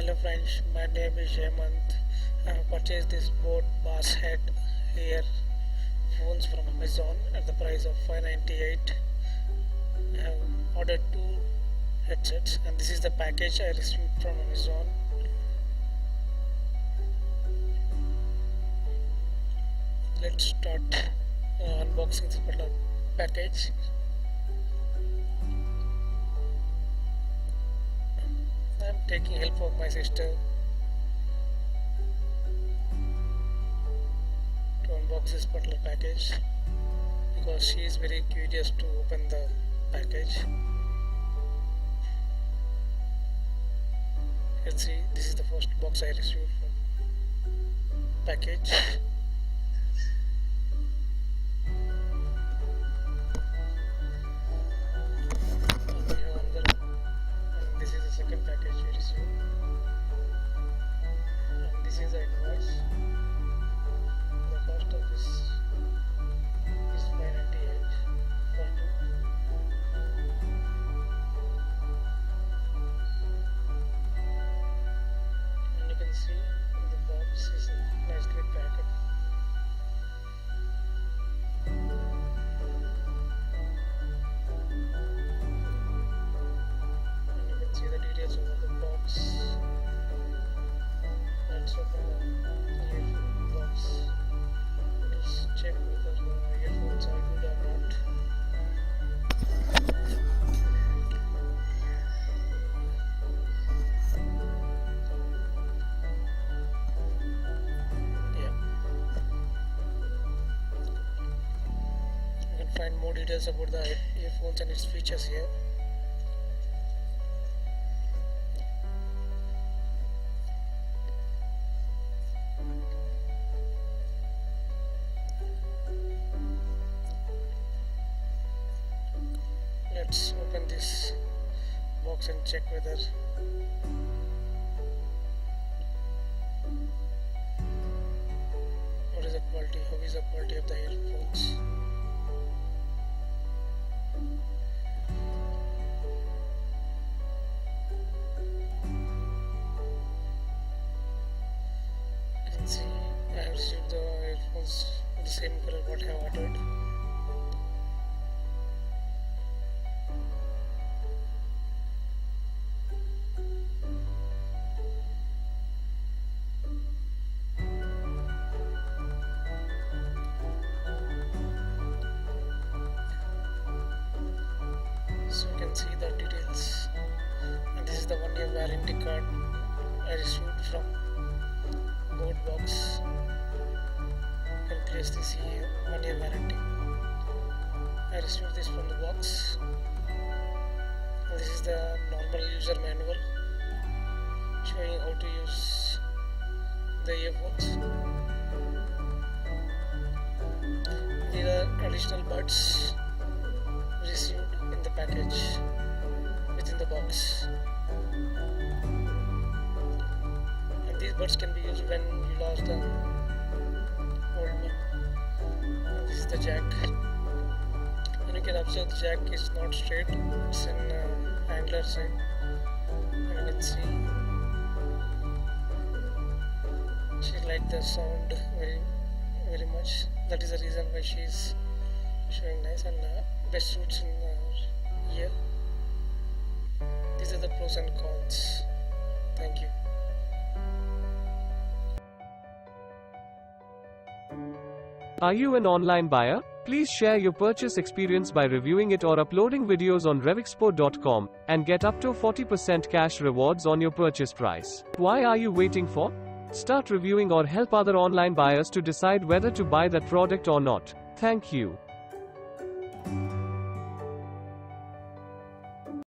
Hello friends, my name is Hemant. I have purchased this boAt Basshead earphones from Amazon at the price of $598. I have ordered two headsets and this is the package I received from Amazon. Let's start unboxing this particular package. I am taking help of my sister to unbox this particular package because she is very curious to open the package. You can see this is the first box I received from package. This is the second package we received. And this is the invoice. The cost of this is $598 for two. And you can see the box is nicely packed. See the details over the box. Let's open the earphone box. Let's check whether the earphones are good or not. Yeah. You can find more details about the earphones and its features here. Let's open this box and check whether what is the quality, how is the quality of the earphones. You can see I have received the earphones of the same color what I have ordered. So you can see the details, and this is the 1-year warranty card I received from boAt box. You can place this here, 1-year warranty. I received this from the box. And this is the normal user manual showing how to use the earphones. These are additional buds received in the package within the box, and these buds can be used when you lost the old one. And this is the jack, and you can observe the jack is not straight, it's in angular side, and you can see she liked the sound very much. That is the reason why she is showing nice, and best suits in ear. These are the pros and cons. Thank you. Are you an online buyer? Please share your purchase experience by reviewing it or uploading videos on RevExpo.com and get up to 40% cash rewards on your purchase price. Why are you waiting for? Start reviewing or help other online buyers to decide whether to buy that product or not. Thank you.